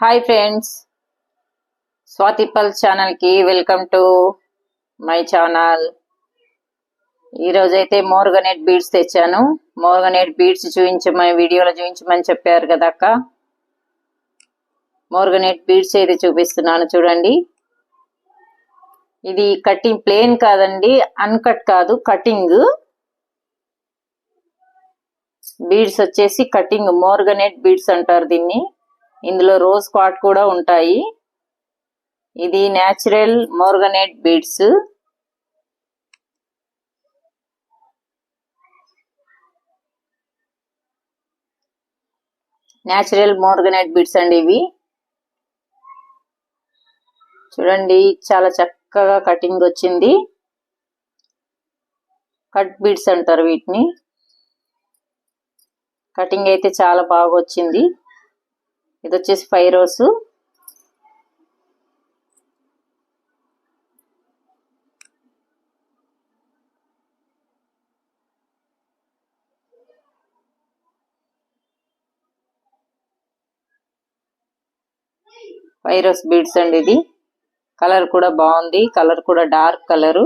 Hi friends, Swathi పల్ ఛానల్కి welcome to my channel. ఈరోజైతే మోర్గనైట్ బీడ్స్ తెచ్చాను. మోర్గనైట్ బీడ్స్ చూపించమని వీడియోలో చూపించమని చెప్పారు కదా అక్క. మోర్గనైట్ బీడ్స్ అయితే చూపిస్తున్నాను చూడండి. ఇది కటింగ్ ప్లేన్ కాదండి, అన్కట్ కాదు, కటింగ్ బీడ్స్ వచ్చేసి కటింగ్ మోర్గనైట్ బీడ్స్ అంటారు దీన్ని. ఇందులో రోజ్ క్వార్ట్ కూడా ఉంటాయి. ఇది natural morganite beads. Natural morganite beads అండి ఇవి. చూడండి చాలా చక్కగా కటింగ్ వచ్చింది. కట్ బీడ్స్ అంటారు వీటిని. కటింగ్ అయితే చాలా బాగా వచ్చింది. ఇది వచ్చేసి 5 రోస్. బీడ్స్ అండి. ఇది కలర్ కూడా బాగుంది. కలర్ కూడా డార్క్ కలర్.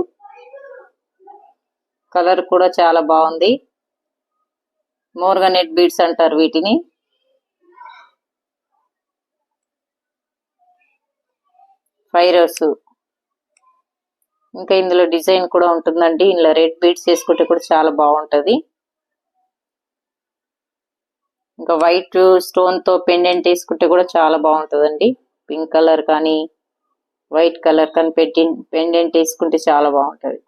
కలర్ కూడా చాలా బాగుంది. మోర్గనైట్ బీడ్స్ అంటారు వీటిని. ఫైరోస్. ఇంకా ఇందులో డిజైన్ కూడా ఉంటుందండి. ఇందులో రెడ్ బీడ్స్ వేసుకుంటే కూడా చాలా బాగుంటది. ఇంకా వైట్ స్టోన్ తో పెండెంట్ వేసుకుంటే కూడా చాలా బాగుంటదండి. పింక్ కలర్ కానీ వైట్ కలర్ కానీ పెండెంట్ వేసుకుంటే చాలా బాగుంటది.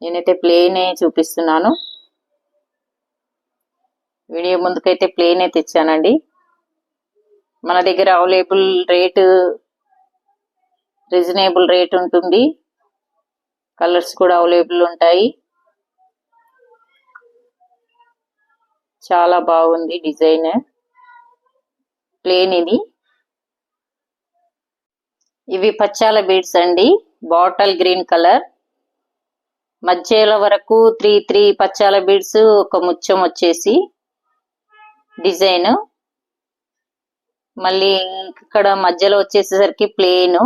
నేనైతే ప్లేనే చూపిస్తున్నాను. వీడియో ముందుకైతే ప్లేనే తెచ్చానండి. మన దగ్గర అవైలబుల్ రేటు రీజనబుల్ రేట్ ఉంటుంది. కలర్స్ కూడా అవైలబుల్ ఉంటాయి. చాలా బాగుంది డిజైన్. ప్లేన్ ఇది. ఇవి పచ్చాల బీడ్స్ అండి. Bottle green colour. మధ్యలో వరకు 3 పచ్చాల బీడ్స్, ఒక ముత్యం వచ్చేసి డిజైన్. మళ్ళీ ఇక్కడ మధ్యలో వచ్చేసేసరికి ప్లేన్.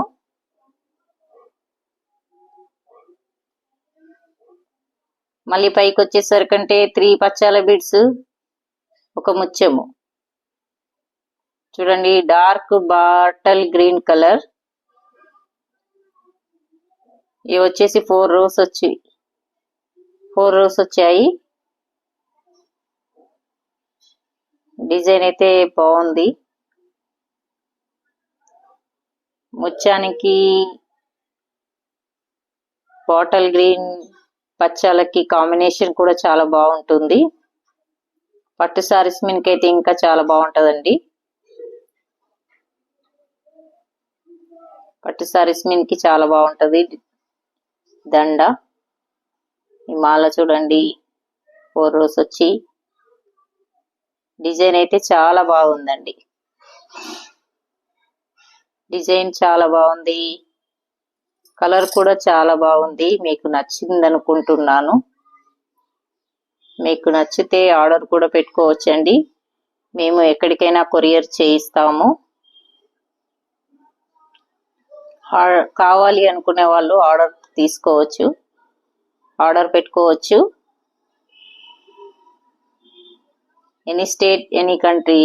మళ్ళీ పైకి వచ్చేసరికంటే 3 పచ్చాల బీడ్స్, ఒక ముత్యము. చూడండి డార్క్ బాటిల్ గ్రీన్ కలర్. ఇవి వచ్చేసి 4 రోస్ వచ్చాయి. డిజైన్ అయితే బాగుంది. ముత్యానికి బాటిల్ గ్రీన్ పచ్చాలకి కాంబినేషన్ కూడా చాలా బాగుంటుంది. పట్టు సారీస్ మీదకైతే ఇంకా చాలా బాగుంటదండి. పట్టు సారీస్ మీదకి చాలా బాగుంటది. దండ, ఈ మాల చూడండి 4 రోస్ వచ్చి. డిజైన్ అయితే చాలా బాగుందండి. డిజైన్ చాలా బాగుంది. కలర్ కూడా చాలా బాగుంది. మీకు నచ్చింది అనుకుంటున్నాను. మీకు నచ్చితే ఆర్డర్ కూడా పెట్టుకోవచ్చండి. మేము ఎక్కడికైనా కొరియర్ చేయిస్తాము. కావాలి అనుకునే వాళ్ళు ఆర్డర్ తీసుకోవచ్చు, ఆర్డర్ పెట్టుకోవచ్చు. Any state, any country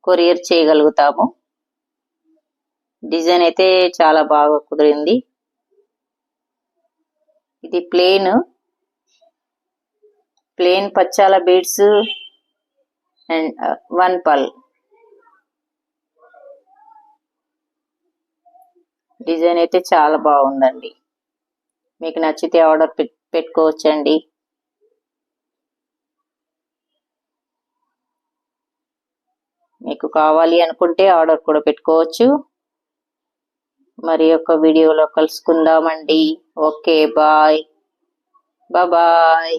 courier చేయగలుగుతాము. డిజైన్ అయితే చాలా బాగా కుదిరింది. ఇది ప్లేన్ పచ్చాల బీడ్స్ అండ్ 1 పల్. డిజైన్ అయితే చాలా బాగుందండి. మీకు నచ్చితే ఆర్డర్ పెట్టుకోవచ్చండి. మీకు కావాలి అనుకుంటే ఆర్డర్ కూడా పెట్టుకోవచ్చు. మరి ఒక వీడియోలో కలుసుకుందామండి. Okay, bye bye.